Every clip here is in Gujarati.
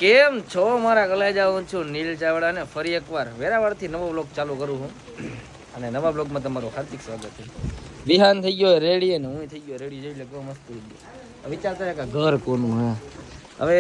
કેમ છો મારા કલેજા? હું છું નીલ ચાવડા ને ફરી એકવાર વેરાવળથી નવો બ્લોગ ચાલુ કરું છું અને નવા બ્લોગમાં તમારું હાર્દિક સ્વાગત છે. વિહાન થઈ ગયો રેડી અને હું થઈ ગયો રેડી, જોઈ લે કેવો મસ્ત થઈ ગયો. વિચારતા કે ઘર કોનું હે. હવે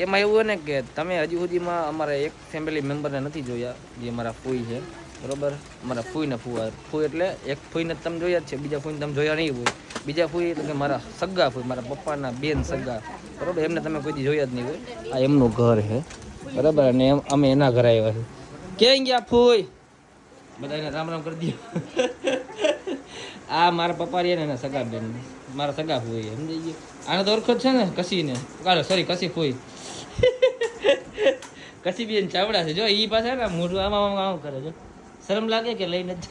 એમાં એવું હોય ને કે તમે હજી સુધીમાં અમારા એક ફેમિલી મેમ્બરને નથી જોયા, જે અમારા ફૂઈ છે બરોબર. અમારા ફૂઈને ફૂઈ એટલે એક ફૂઈને તમે જોયા જ છે, બીજા ફૂઈને તમે જોયા નહીં હોય. બીજા ફૂઈ એટલે કે મારા સગા ફૂઈ, મારા પપ્પાના બેન સગા બરોબર, એમને તમે કોઈ દી જોયા જ નહીં હોય. આ એમનું ઘર છે બરાબર, અને અમે એના ઘરે આવ્યા છીએ. ક્યાં ગયા ફૂઈ? બધાને રામ રામ કરી દો. આ મારા પપ્પા રહ્યા ને એના સગા બેન, મારા સગા ફૂઈ સમજી ગયો. આને તો ઓળખો છે ને કસીને, સોરી કસી ફૂઈ. કસી બેન ચાવડા છે જો, ઈ પાસે ને મોઢું આમાં આમ કરે છે. શરમ લાગે કે લઈને જ.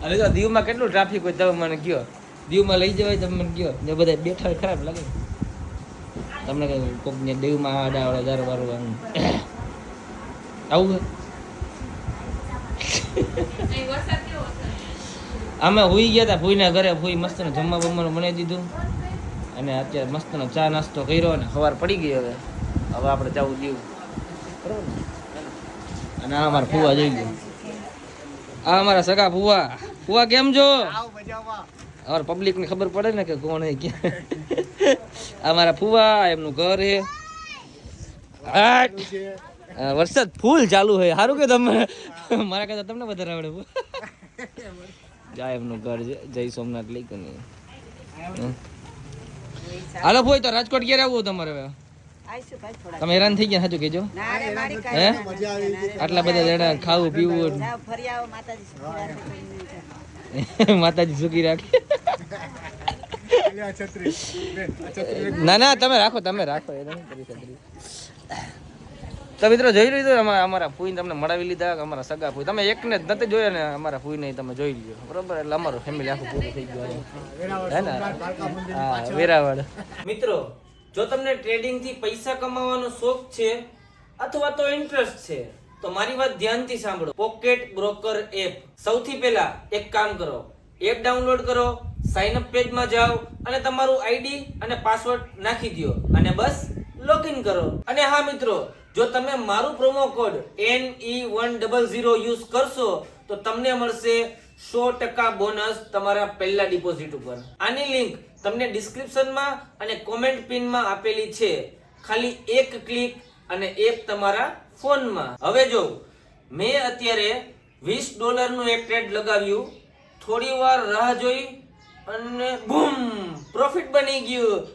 હવે તો દીવમાં કેટલું ટ્રાફિક હોય, તમે મને કયો દીવમાં લઈ જવાય, તમે મને કયો ને બધા બેઠા હોય ખરાબ લાગે તમને? કઈ કોક ને દેવમાં આડાવડે દારૂ વારું આવું અમે હુઈ ગયા હતા ફૂઈના ઘરે. ફૂઈ મસ્ત ને જમવા બમવાનું બનાવી દીધું અને અત્યારે મસ્ત નો ચા નાસ્તો કર્યો અને સવાર પડી ગઈ. હવે આપણે જવું દીવ બરોબર ને. અને આ અમારા ફુવા જોઈ ગયો, આ અમારા સગા ફુવા. ફુવા કેમ છો? અમારા પબ્લિક ને ખબર પડે ને કે કોણ હે ક્યાં. અમારા ફુવા, એમનું ઘર હે. વરસાદ ફૂલ ચાલુ હોય, સારું કે તમે મારા કરતા તમને વધારે આવડે. જાય એમનું ઘર છે, જય સોમનાથ લઈ કે નહીં. હાલો ફોઈ, તો રાજકોટ ક્યારે આવવું તમારે? હવે તમે હેરાન થઈ ગયા સાચું કેજો. હે આટલા બધા જણા ખાવું પીવું, માતાજી સુખી રાખે. ના ના તમે રાખો, તમે રાખો. તો મિત્રો જોઈ લીધું અમારા ફૂઈને તમને મળાવી લીધા, અમારા સગા ફૂઈ. તમે એકને જ નથી જોયા ને, અમારા ફૂઈને તમે જોઈ લીધો બરોબર. એટલે અમારું ફેમિલી આખું પૂરું થઈ ગયું હે ને. હા વેરાવળ. મિત્રો જો તમને ટ્રેડિંગ થી પૈસા કમાવાનો શોખ છે અથવા તો ઇન્ટરેસ્ટ છે તો મારી વાત ધ્યાનથી સાંભળો. Pocket broker app. સૌથી પહેલા એક કામ કરો, એપ ડાઉનલોડ કરો, સાઇન અપ પેજમાં જાઓ અને તમારું આઈડી અને પાસવર્ડ નાખી દો અને બસ લોગિન કરો. અને હા મિત્રો, જો તમે મારું પ્રોમો કોડ NE100 યુઝ કરશો તો તમને મળશે 100% બોનસ તમારા પહેલા ડિપોઝિટ ઉપર. આની લિંક તમને ડિસ્ક્રિપ્શનમાં અને કોમેન્ટ પિનમાં આપેલી છે. ખાલી એક ક્લિક અને એપ તમારા ફોનમાં. હવે જો મેં અત્યારે $20 નું એક ટ્રેડ લગાવ્યું, થોડી વાર રાહ જોઈ અને બૂમ પ્રોફિટ બની ગયું.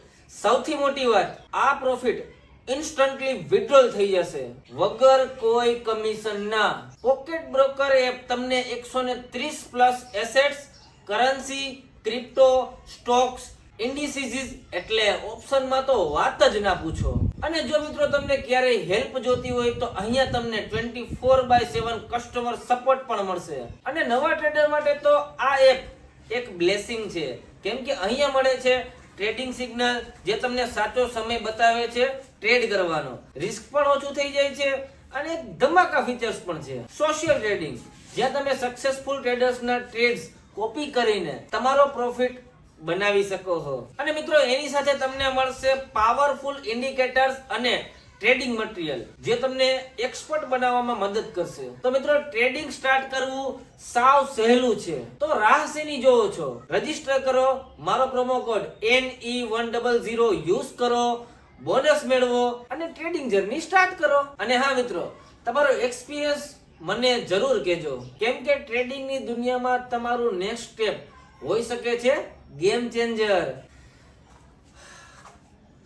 સૌથી મોટી વાત, આ પ્રોફિટ ઇન્સ્ટન્ટલી વિથડ્રોલ થઈ જશે વગર કોઈ કમિશન ના. પોકેટ બ્રોકર એપ તમને 130+ એસેટ્સ, કરન્સી, ક્રિપ્ટો, સ્ટોક્સ, ઇન્ડિસીઝ એટલે ઓપ્શનમાં તો વાત જ ના પૂછો. અને જો મિત્રો તમને ક્યારેય હેલ્પ જોતી હોય તો અહીંયા તમને 24/7 કસ્ટમર સપોર્ટ પણ મળશે. અને નવા ટ્રેડર માટે તો આ એપ એક બ્લેસિંગ છે, કેમ કે અહીંયા મળે છે ટ્રેડિંગ સિગ્નલ, જે તમને સાચો સમય બતાવે છે ટ્રેડ કરવાનો. રિસ્ક પણ ઓછું થઈ જાય છે અને એક ધમાકા ફીચર્સ પણ છે. સોશિયલ ટ્રેડિંગ, જ્યાં તમે સક્સેસફુલ ટ્રેડર્સના ટ્રેડ્સ કોપી કરીને તમારો પ્રોફિટ બનાવી શકો છો. અને મિત્રો એની સાથે તમને મળશે પાવરફુલ ઇન્ડિકેટર્સ અને ટ્રેડિંગ મટીરિયલ, જે તમને એક્સપર્ટ બનાવવામાં મદદ કરશે. તો મિત્રો ટ્રેડિંગ સ્ટાર્ટ કરવું સાવ સહેલું છે, તો રાહ શેની જોવો છો? રજીસ્ટર કરો, મારો પ્રોમો કોડ NE100 યુઝ કરો, બોનસ મેળવો અને ટ્રેડિંગ જર્ની સ્ટાર્ટ કરો. અને હા મિત્રો, તમારો એક્સપિરિયન્સ મને જરૂર કહેજો, કેમ કે ટ્રેડિંગની દુનિયામાં તમારું નેક્સ્ટ સ્ટેપ હોઈ શકે છે ગેમ ચેન્જર.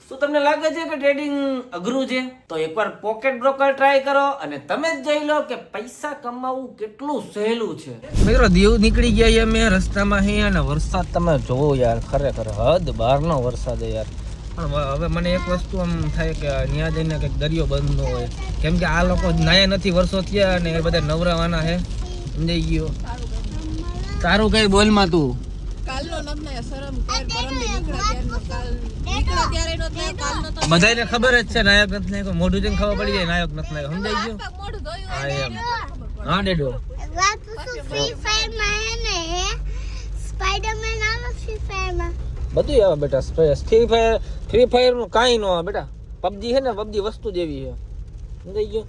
શું તમને લાગે છે કે ટ્રેડિંગ અઘરું છે? તો એકવાર પોકેટ બ્રોકર ટ્રાય કરો અને તમે જ જોઈ લો કે પૈસા કમાવવું કેટલું સહેલું છે. મિત્રો દીવ નીકળી ગયા અમે રસ્તામાં હે અને વરસાદ તમે જોવો યાર, ખરેખર હદ બહારનો વરસાદ યાર. પણ હવે મને એક વસ્તુ આમ થાય કે ત્યાં જઈને કંઈક દરિયો બંધ ન હોય, કેમ કે આ લોકો નાયા નથી વર્ષો થયા અને એ બધા નવરાવાના છે. સમજાઈ ગયો? તારું કઈ બોલમાં તું બધાને ખબર જ છે નાયક નથી નાયક, મોઢું જોઈને ખબર પડી જાય નાયક નથી નાયક. સમજાઈ ગયું? હા એમ. હા ડેડો બધું આવે બેટા. ફ્રી ફાયર નું કાંઈ ન આવે બેટા. પબજી છે ને પબજી વસ્તુ જેવી છે સમજાઈ ગયો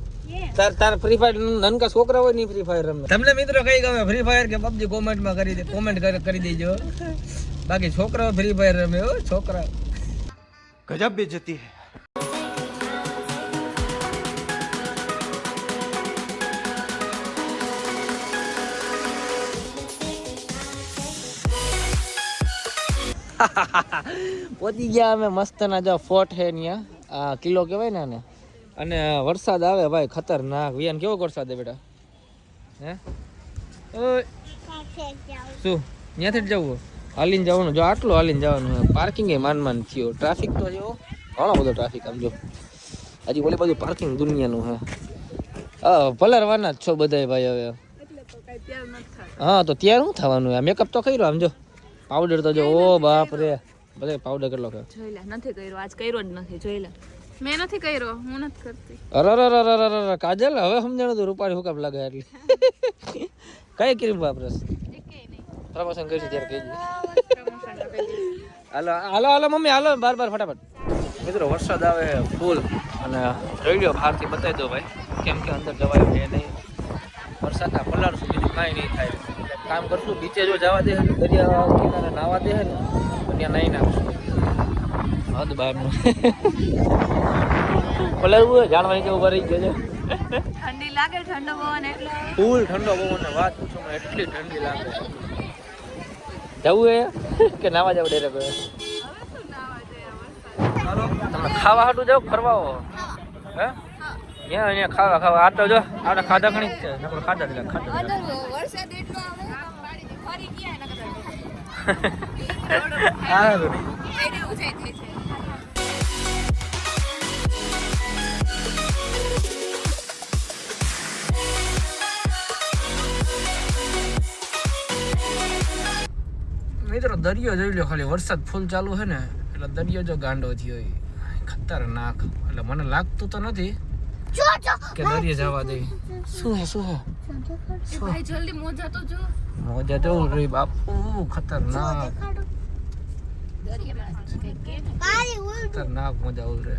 તાર ફ્રી ફાયર નનકા છોકરા હોય નહીં ફ્રી ફાયર રમે તમને મિત્રો કઈ ગમે ફ્રી ફાયર કે પબજી કોમેન્ટમાં કોમેન્ટ કરી દેજો બાકી છોકરાઓ ફ્રી ફાયર રમે હો છોકરા ગજબ બેइज्जती है પહોંચી ગયા અમે મસ્ત ના જો ફોર્ટ હે ત્યાં આ કિલ્લો કહેવાય ને આને અને વરસાદ આવે ભાઈ ખતરનાક વિયાન કેવો વરસાદ છે બેટા હે ઓય શું ત્યાંથી જ જવું હાલીને જવાનું જો આટલું હાલીને જવાનું પાર્કિંગ એ માન થયો ટ્રાફિક તો જો ઘણો બધો ટ્રાફિક આમ જો હજી ઓલી બાજુ પાર્કિંગ દુનિયાનું હે પલરવાના જ છો બધાય ભાઈ હવે હા તો ત્યાર શું થવાનું મેકઅપ તો કર્યો આમ જો પાવડર તો જો ઓ બાપ રે ભલે પાવડર કેટલો કર્યો જોઈ લે નથી કર્યો આજ કર્યો જ નથી જોઈ લે મેં નથી કર્યો હું નથી કરતી અરે કાજલ હવે સમજાણું તું રૂપાળી હુકામ લાગે એટલે કઈ ક્રીમ વાપરસ પ્રમોશન કરીશું ત્યારે કહેજે હાલો હાલો હાલો મમ્મી હાલો બાર ફટાફટ મિત્રો વરસાદ આવે ફૂલ અને રેડિયો બહારથી બતાવી દો ભાઈ કેમ કે અંદર જવાય છે નહીં વરસાદના પલાળશું બીજું કાંઈ નહીં થાય કામ કરશું બીચે જો જવા દે દરિયા કિનારે નાવા દે ને ત્યાં નહીં નાખશું હદ બહારનું પલાળવું હોય જાણવાની કે ઉભા રહી ગયો છે ઠંડી લાગે ઠંડો પવન એટલે ફૂલ ઠંડો પવન વાત પૂછો મને એટલી ઠંડી લાગે જવું હે કે નાવા જાવ ડાયરેક્ટ તમે ખાવા હાટું જાવ ફરવા હે અહીંયા ખાવા આ તો જો આપણે ખાધા ઘણી જ છે નકર ખાધા વરસાદ એટલો આવે પાણી ફરી ગયા નકર હા એને ઉજાઈ થઈ છે મિત્રો દરિયો જોઈ લો ખાલી વરસાદ ફૂલ ચાલુ છે ને એટલે દરિયો જો ગાંડો થયો ખતરનાક એટલે મને લાગતું તો નથી કે દરિયે જવા દે શું હે ભાઈ જલ્દી મોજા તો જો મોજા તો રે બાપુ ખતરનાક મજા ઉરે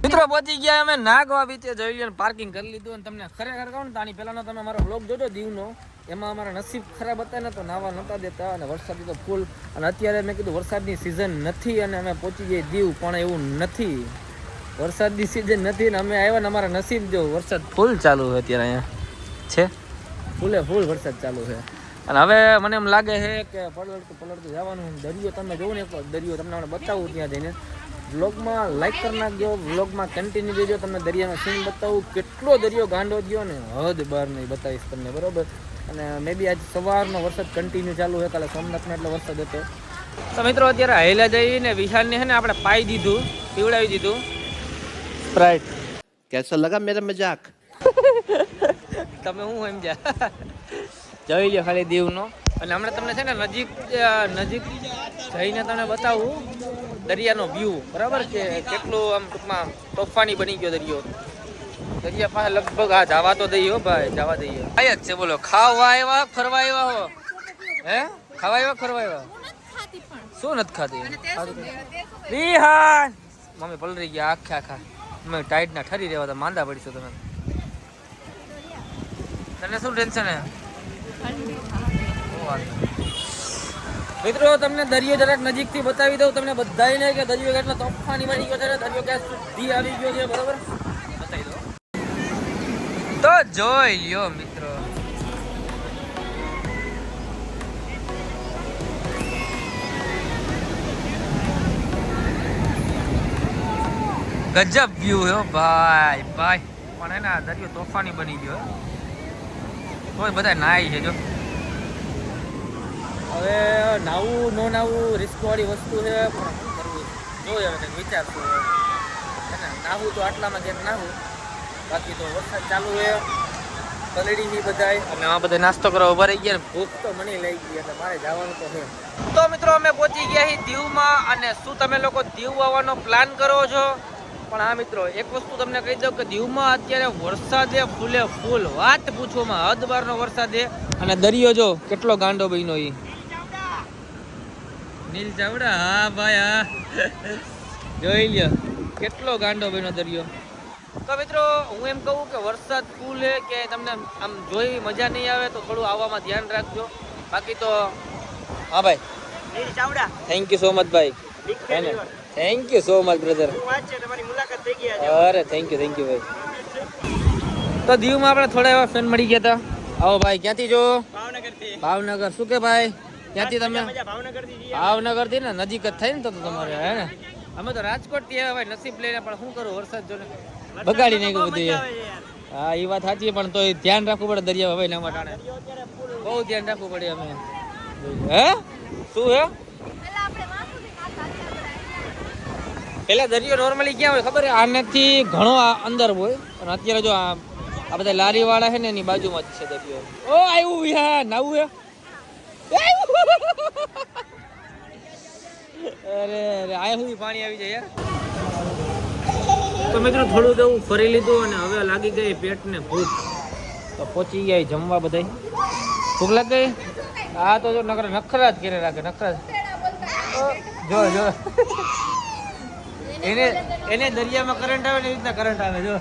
મિત્રો પહોંચી ગયા અમે નાગવા બીચે જોઈ લ્યો પાર્કિંગ કરી લીધું અને તમને ખરેખર કહું ને તાની પહેલાનો તમે મારો બ્લોગ જોજો દીવનો એમાં અમારા નસીબ ખરાબ હતા ને તો નાવા નહોતા દેતા અને વરસાદ તો ફૂલ અને અત્યારે મેં કીધું વરસાદની સિઝન નથી અને અમે પહોંચી જઈએ દીવ પણ એવું નથી વરસાદની સિઝન નથી ને અમે આવ્યા ને અમારા નસીબ જો વરસાદ ફૂલ ચાલુ છે અત્યારે અહીંયા છે ફૂલ વરસાદ ચાલુ છે અને હવે મને એમ લાગે છે કે પલળતું જવાનું દરિયો તમે જોવો ને એક દરિયો તમને બતાવું ત્યાં જઈને વ્લોગમાં લાઈક કરી નાખજો વ્લોગમાં કન્ટિન્યુ દેજો તમને દરિયાનો સીન બતાવું કેટલો દરિયો ગાંડો થયો ને હદ બહાર નહીં બતાવીશ તમને બરોબર અને મે બી આજ સવારનો વરસાદ કન્ટિન્યુ ચાલુ છે કાલે સોમનાથમાં એટલો વરસાદ હતો તો મિત્રો અત્યારે હાઈલા જઈને વિશાલને છે ને આપણે પાઈ દીધું પીવડાવી દીધું સ્પ્રાઇટ कैसा लगा मेरा मजाक તમે હું સમજ્યા જોઈ લો ખાલી દીવનો અને હમણાં તમને છે ને નજીક જઈને તમને બતાવું દરિયાનો વ્યૂ બરાબર કે કેટલું આમ ટૂંકમાં તોફાની બની ગયો દરિયા પાસે લગભગ આ જવા તો દઈએ હો ભાઈ જવા દઈએ આય જ છે બોલો ખાવા આવ્યા ફરવા આવ્યા હો હે ખાવા આવ્યા ફરવા આવ્યા શું નથી ખાતી વિહાન મમ્મી પલરી ગયા આખા મમ્મી ટાઈટ ના ઠરી રહેવા તો માંદા પડીશું તમે તને શું ટેન્શન હે મિત્રો તમને દરિયો જરાક નજીકથી બતાવી દઉં તમને બધાને કે દરિયો કેટલો તોફાની બની ગયો છે દરિયો ક્યાં સુધી આવી ગયો છે બરોબર બતાવી દો તો જોઈ લ્યો મિત્રો ગજબ વ્યૂ હે ભાઈ પણ હે ને દરિયો તોફાની બની ગયો કોઈ બધા નાય છે જો હવે નાવું ન નાવું રિસ્ક વાળી વસ્તુ છે પણ શું કરવું જોઈએ હવે કંઈક વિચારશું હે ને નાવું તો આટલામાં જેમ નાવું બાકી તો વરસાદ ચાલુ છે પલળી ની બધાય અને આ બધા નાસ્તો કરવા ઉભા રહી ગયા ને ભૂખ તો મને લઈ ગઈ એટલે મારે જવાનું તો છે તો મિત્રો અમે પહોંચી ગયા છીએ દીવમાં અને શું તમે લોકો દીવ આવવાનો પ્લાન કરો છો પણ હા મિત્રો એક વસ્તુ તમને કહી દઉં કે દીવમાં અત્યારે વરસાદે ફૂલે ફૂલ વાત પૂછોમાં હદ બારનો વરસાદે અને દરિયો જો કેટલો ગાંડો બન્યો ઈ નીલ ચાવડા હા ભાઈ હા જોઈ લ્યો કેટલો ગાંડો બન્યો દરિયો. તો મિત્રો હું એમ કહું કે વરસાદ ફૂલ છે કે તમને આમ જોઈ મજા નહીં આવે તો થોડું આવવામાં ધ્યાન રાખજો. બાકી તો હા ભાઈ થેન્ક યુ સો મચ ભાઈ. Thank you so much brother. અરે થેન્ક યુ ભાઈ. તો દીવમાં આપણે થોડા એવા ફ્રેન્ડ મળી ગયા હતા. આવો ભાઈ, ક્યાંથી જો? ભાવનગર. શું કે ભાઈ ક્યાંથી તમે? ભાવનગર થી ને નજીક જ થાય ને તો તમારે હે ને. અમે તો રાજકોટ થી આવ્યા ભાઈ નસીબ લઈને, પણ શું કરું વરસાદ જોને બગાડી નાખ્યું બધું. હા એ વાત સાચી, પણ તો ધ્યાન રાખવું પડે દરિયા ભાઈ ના માટે. બહુ ધ્યાન રાખવું પડે. અમે હે શું હે પેલા દરિયો નોર્મલી ક્યાં હોય ખબર? આનાથી ઘણો અંદર હોય, અને અત્યારે જો આ બધા લારી વાળા છે ને એની બાજુમાં જ છે દરિયો. ઓ આવ્યું યાર, નાવું હે. અરે અરે આ સુધી પાણી આવી જાય યાર. તો મિત્રો થોડું એવું ફરી લીધું અને હવે લાગી ગઈ પેટને ભૂખ. તો પહોંચી ગયા જમવા બધા. ભૂખ લાગી ગઈ. આ તો જો નખરા જ કરે રાખે, નખરા જો જો એને દરિયામાં કરંટ આવે ને એ રીતના કરંટ આવે જો.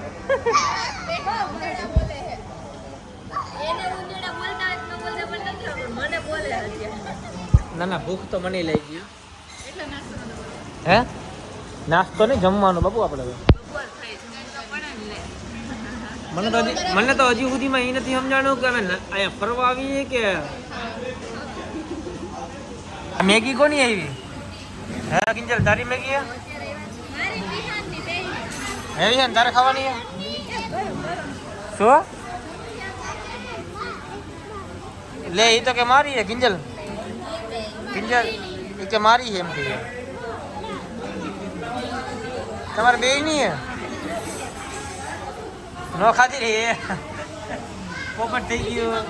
ના ના ભૂખ તો મને લઈ ગઈ. હે નાસ્તો નહીં જમવાનું બાપુ આપણે. મને તો હજી સુધીમાં એ નથી સમજાણું કે અમે અહીંયા ફરવા આવીએ કે મેગી કોની આવી? હે કિંજલ તારી મેગી હે? એવી છે ને તારે ખાવાની હે? શું લે એ તો કે મારી હે કિંજલ. કિંજલ એ કે મારી હે એમ કે. તમારે બે નહીં હે? નો ખાધી રે પોપટ થઈ ગયું.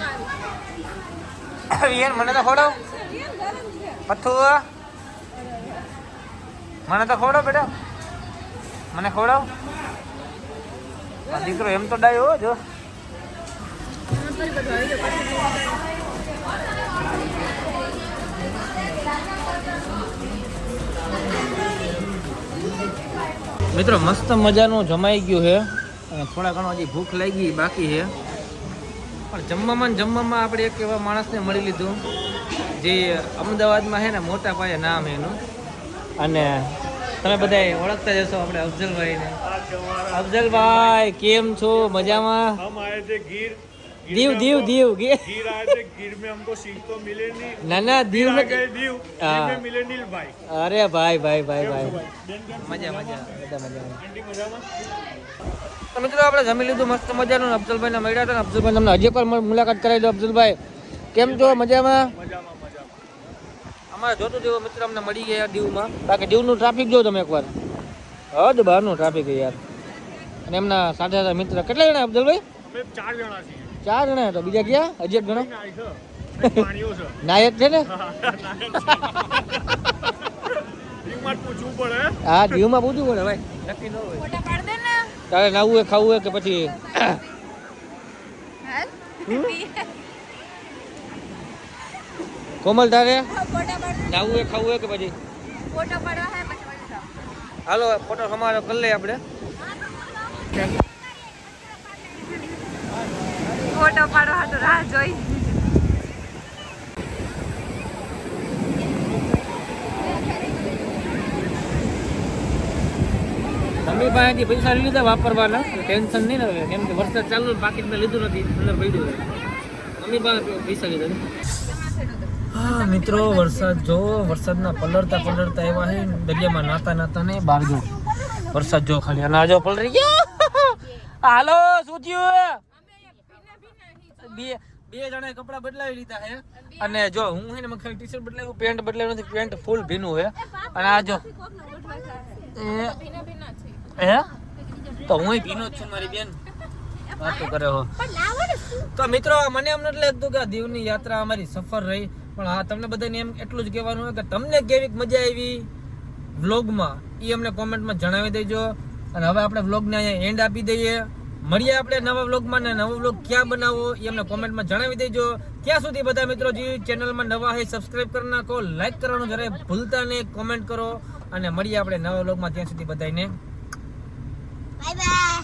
મને તો ખોડો પથ્થુ, મને તો ખોડો બેટા, મને ખોડાવ. દીકરો એમ તો ડાયો જો. મિત્રો મસ્ત મજાનું જમાઈ ગયું છે અને થોડા ઘણો હજી ભૂખ લાગી બાકી છે. પણ જમવામાં આપણે એક એવા માણસને મળી લીધું જે અમદાવાદમાં છે ને મોટા પાયે નામ એનું, અને તમે બધા ઓળખતા જશો આપણે અફઝલભાઈને. અફઝલભાઈ કેમ છો? મજામાં? દીવ દીવ દીવ ગીર गिर में हमको सीट तो मिले नहीं. ના ના દીવ आ गए दीव में मिले नील भाई. અરે ભાઈ ભાઈ ભાઈ ભાઈ મજા મજા બધા મજા. તો મિત્રો આપણે જમી લીધું મસ્ત મજાનું. અફઝલભાઈને મળ્યા હતા ને અફઝલભાઈ તમને હજી પણ મુલાકાત કરાવી દો. અફઝલભાઈ કેમ છો? મજામાં? અમારે જોતું જેવો મિત્ર અમને મળી ગયા દીવમાં. બાકી દીવનું ટ્રાફિક જો તમે એકવાર, હદ બહારનું ટ્રાફિક યાર. અને એમના સાથે સાથે મિત્ર કેટલા જણા અફઝલભાઈ? અમે 4 જણા છીએ. 4 જણા તો બીજા ગયા હજી એક ગણો પાણીઓ છે. નાયક છે ને? દીવમાં પૂછવું પડે. હા દીવમાં પૂછવું પડે ભાઈ, નક્કી ન હોય. તારે નાવું હોય ખાવું હોય કે પછી કોમલ તારે નાવું હોય ખાવું હોય કે પછી હાલો ફોટો સમારો કરી લઈએ આપણે. ફોટો પાડો હાટો રાહ જોઈ. મમ્મી પાસેથી પૈસા લઈ લીધા વાપરવાના, ટેન્શન નહીં ને હવે, કેમ કે વરસાદ ચાલુ પાકીટમાં લીધું નથી, અંદર પડ્યું. મમ્મી પાસે પૈસા લીધા. હા મિત્રો વરસાદ જો, વરસાદના પલળતા એવા છે દરિયામાં નાતા ને બહાર જો વરસાદ જો ખાલી અને આજો પલળી ગયો. હાલો શું થયું? બે જણાએ કપડા બદલાવી લીધા છે અને જો હું છે ને ખાલી ટી-શર્ટ બદલાવ્યું, પેન્ટ બદલાવ્યું નથી, પેન્ટ ફૂલ ભીનું છે. અને આ જો હે તો હું ભીનો જ છું મારી બેન વાતો કરે હો. તો મિત્રો મને એમ નથી લાગતું કે આ દીવની યાત્રા અમારી સફર રહી, પણ હા તમને બધાને એમ એટલું જ કહેવાનું હોય કે તમને કેવી મજા આવી વ્લોગમાં એ અમને કોમેન્ટમાં જણાવી દેજો. અને હવે આપણે વ્લોગને અહીંયા એન્ડ આપી દઈએ. મળીએ આપણે નવા વ્લોગમાં, ને નવો વ્લોગ ક્યાં બનાવવો એ અમને કોમેન્ટમાં જણાવી દેજો. ત્યાં સુધી બધા મિત્રો જે ચેનલમાં નવા હોય સબસ્ક્રાઇબ કરી નાખો, લાઈક કરવાનું જરાય ભૂલતા નહીં, કોમેન્ટ કરો અને મળીએ આપણે નવા વ્લોગમાં. ત્યાં સુધી બધાને બાય બાય.